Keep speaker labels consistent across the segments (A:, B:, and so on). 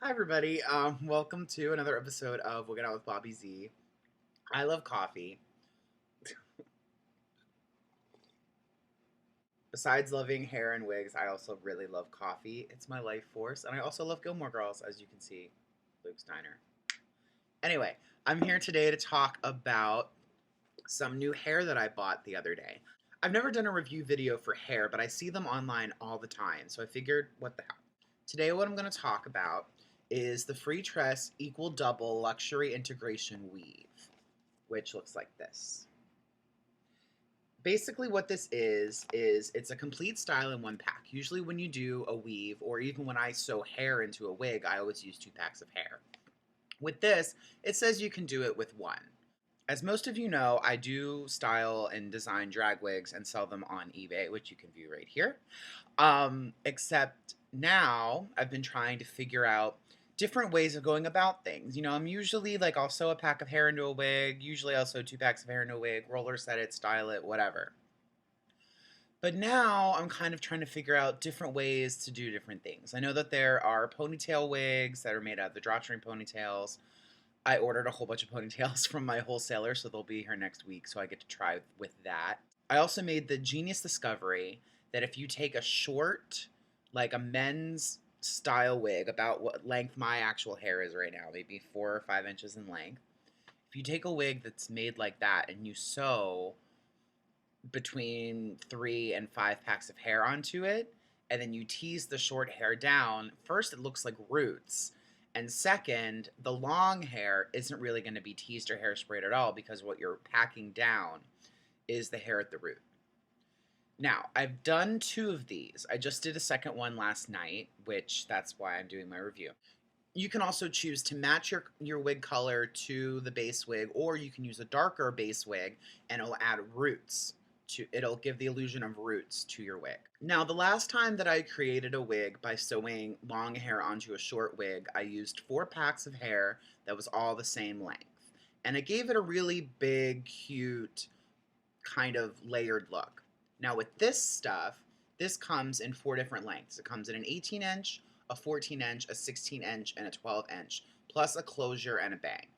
A: Hi everybody. Welcome to another episode of Wiggin' Out with Bobby Z. I love coffee. Besides loving hair and wigs, I also really love coffee. It's my life force, and I also love Gilmore Girls, as you can see. Luke Steiner. Anyway, I'm here today to talk about some new hair that I bought the other day. I've never done a review video for hair, but I see them online all the time, so I figured, what the hell. Today, what I'm going to talk about is the FreeTress Equal Double Luxury Integration Weave, which looks like this. Basically, what this is it's a complete style in one pack. Usually, when you do a weave, or even when I sew hair into a wig, I always use 2 packs of hair. With this, it says you can do it with one. As most of you know, I do style and design drag wigs and sell them on eBay, which you can view right here. Except now I've been trying to figure out different ways of going about things. I'm usually like, I'll sew a pack of hair into a wig. Usually I'll sew 2 packs of hair into a wig, roller set it, style it, whatever. But now I'm kind of trying to figure out different ways to do different things. I know that there are ponytail wigs that are made out of the drawstring ponytails. I ordered a whole bunch of ponytails from my wholesaler, so they'll be here next week, so I get to try with that. I also made the genius discovery that if you take a short, like a men's style wig, about what length my actual hair is right now, maybe 4 or 5 inches in length, if you take a wig that's made like that and you sew between 3 and 5 packs of hair onto it, and then you tease the short hair down, first it looks like roots. And second, the long hair isn't really going to be teased or hairsprayed at all because what you're packing down is the hair at the root. Now, I've done 2 of these. I just did a second one last night, which that's why I'm doing my review. You can also choose to match your wig color to the base wig, or you can use a darker base wig and it'll add roots. It'll give the illusion of roots to your wig. Now, the last time that I created a wig by sewing long hair onto a short wig, I used 4 packs of hair that was all the same length. And it gave it a really big, cute, kind of layered look. Now with this stuff, this comes in 4 different lengths. It comes in an 18-inch, a 14-inch, a 16-inch, and a 12-inch, plus a closure and a bang.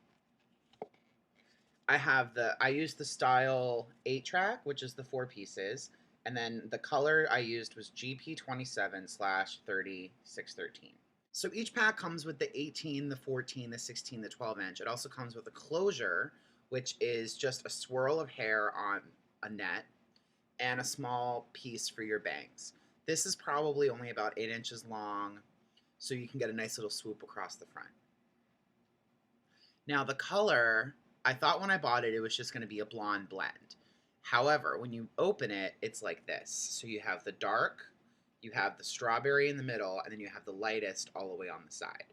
A: I used the style Attrak, which is the 4 pieces, and then the color I used was GP27/3613. So each pack comes with the 18, the 14, the 16, the 12-inch. It also comes with a closure, which is just a swirl of hair on a net, and a small piece for your bangs. This is probably only about 8 inches long, so you can get a nice little swoop across the front. Now the color, I thought when I bought it, it was just going to be a blonde blend. However, when you open it, it's like this. So you have the dark, you have the strawberry in the middle, and then you have the lightest all the way on the side.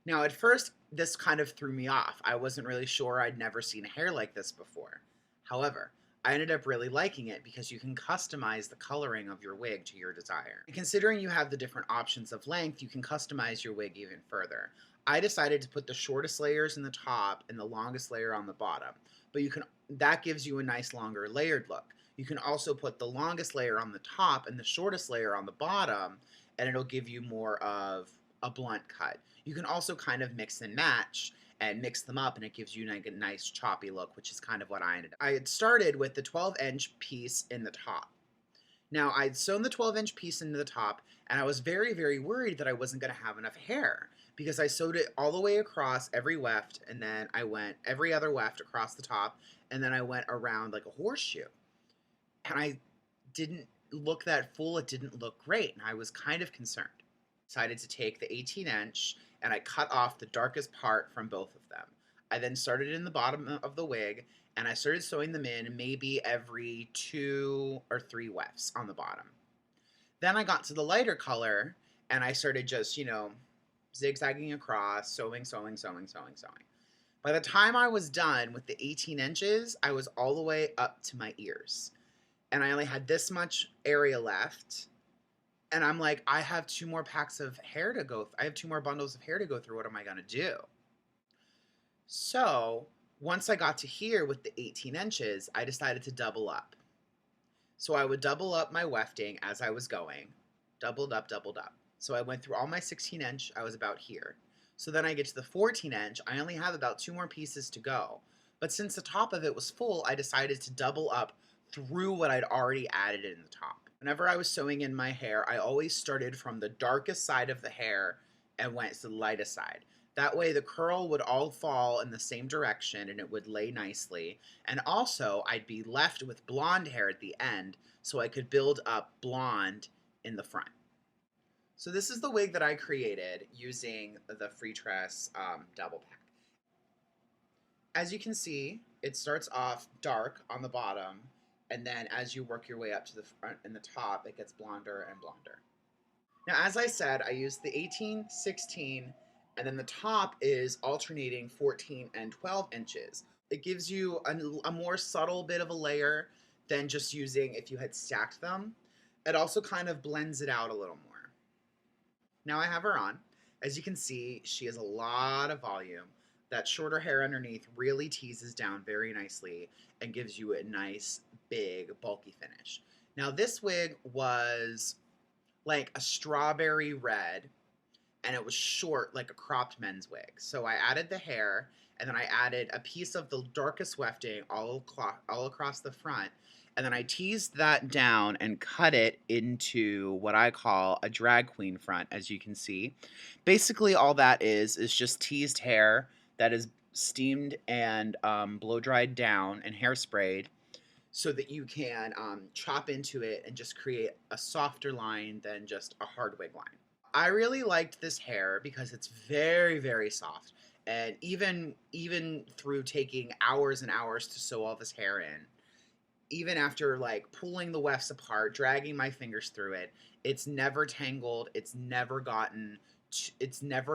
A: Now at first, this kind of threw me off. I wasn't really sure. I'd never seen hair like this before. However, I ended up really liking it because you can customize the coloring of your wig to your desire. And considering you have the different options of length, you can customize your wig even further. I decided to put the shortest layers in the top and the longest layer on the bottom, but that gives you a nice longer layered look. You can also put the longest layer on the top and the shortest layer on the bottom, and it'll give you more of a blunt cut. You can also kind of mix and match and mix them up, and it gives you like a nice choppy look, which is kind of what I ended up. I had started with the 12-inch piece in the top. Now, I'd sewn the 12-inch piece into the top, and I was very, very worried that I wasn't going to have enough hair because I sewed it all the way across every weft, and then I went every other weft across the top, and then I went around like a horseshoe. And I didn't look that full. It didn't look great, and I was kind of concerned. Decided to take the 18-inch and I cut off the darkest part from both of them. I then started in the bottom of the wig and I started sewing them in maybe every 2 or 3 wefts on the bottom. Then I got to the lighter color and I started just, zigzagging across, sewing. By the time I was done with the 18 inches, I was all the way up to my ears. And I only had this much area left. And I'm like, I have 2 more packs of hair to go. I have 2 more bundles of hair to go through. What am I going to do? So once I got to here with the 18 inches, I decided to double up. So I would double up my wefting as I was going. Doubled up. So I went through all my 16-inch, I was about here. So then I get to the 14-inch, I only have about 2 more pieces to go. But since the top of it was full, I decided to double up through what I'd already added in the top. Whenever I was sewing in my hair, I always started from the darkest side of the hair and went to the lightest side. That way the curl would all fall in the same direction and it would lay nicely. And also I'd be left with blonde hair at the end so I could build up blonde in the front. So this is the wig that I created using the FreeTress double pack. As you can see, it starts off dark on the bottom, and then as you work your way up to the front and the top, it gets blonder and blonder. Now, as I said, I used the 18, 16, and then the top is alternating 14 and 12 inches. It gives you a more subtle bit of a layer than just using if you had stacked them. It also kind of blends it out a little more. Now I have her on. As you can see, she has a lot of volume. That shorter hair underneath really teases down very nicely and gives you a nice, big, bulky finish. Now this wig was like a strawberry red, and it was short like a cropped men's wig. So I added the hair, and then I added a piece of the darkest wefting all across the front, and then I teased that down and cut it into what I call a drag queen front, as you can see. Basically all that is just teased hair that is steamed and blow dried down and hairsprayed so that you can chop into it and just create a softer line than just a hard wig line. I really liked this hair because it's very, very soft. And even through taking hours and hours to sew all this hair in, even after like pulling the wefts apart, dragging my fingers through it, it's never tangled, it's never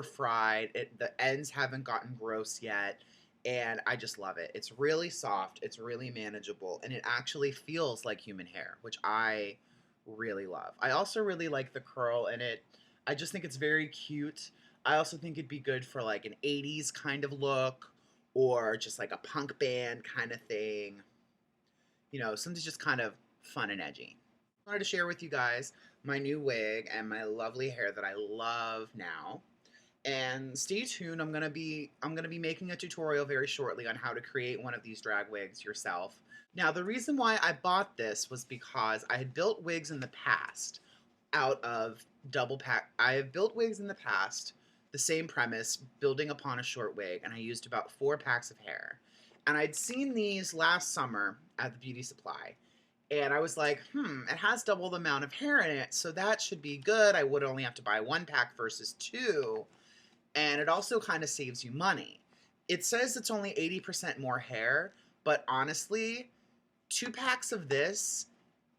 A: fried, the ends haven't gotten gross yet, and I just love it. It's really soft, it's really manageable, and it actually feels like human hair, which I really love. I also really like the curl in it. I just think it's very cute. I also think it'd be good for like an 80s kind of look or just like a punk band kind of thing. You know, something just kind of fun and edgy. I wanted to share with you guys my new wig and my lovely hair that I love now. And stay tuned. I'm gonna be making a tutorial very shortly on how to create one of these drag wigs yourself. Now, the reason why I bought this was because I had built wigs in the past out of double pack. I have built wigs in the past, the same premise, building upon a short wig, and I used about 4 packs of hair. And I'd seen these last summer at the beauty supply. And I was like, it has double the amount of hair in it, so that should be good. I would only have to buy 1 pack versus 2. And it also kind of saves you money. It says it's only 80% more hair, but honestly, 2 packs of this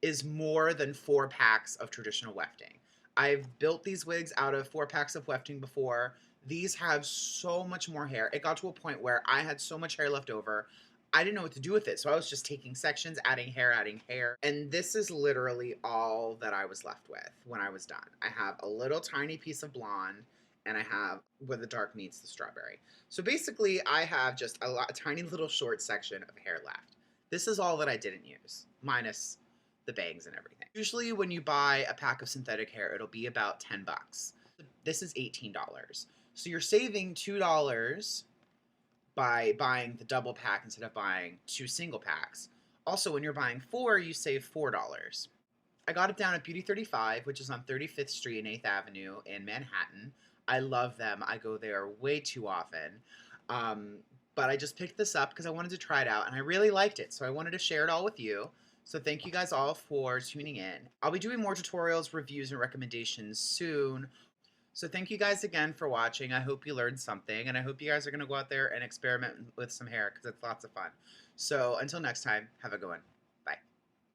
A: is more than 4 packs of traditional wefting. I've built these wigs out of 4 packs of wefting before. These have so much more hair. It got to a point where I had so much hair left over, I didn't know what to do with it. So I was just taking sections, adding hair. And this is literally all that I was left with when I was done. I have a little tiny piece of blonde, and I have where the dark meets the strawberry. So basically I have just a tiny little short section of hair left. This is all that I didn't use, minus the bangs and everything. Usually when you buy a pack of synthetic hair, it'll be about 10 bucks. This is $18. So you're saving $2 by buying the double pack instead of buying 2 single packs. Also, when you're buying 4, you save $4. I got it down at Beauty 35, which is on 35th Street and 8th Avenue in Manhattan. I love them. I go there way too often. But I just picked this up because I wanted to try it out, and I really liked it. So I wanted to share it all with you. So thank you guys all for tuning in. I'll be doing more tutorials, reviews, and recommendations soon. So thank you guys again for watching. I hope you learned something, and I hope you guys are going to go out there and experiment with some hair because it's lots of fun. So until next time, have a good one.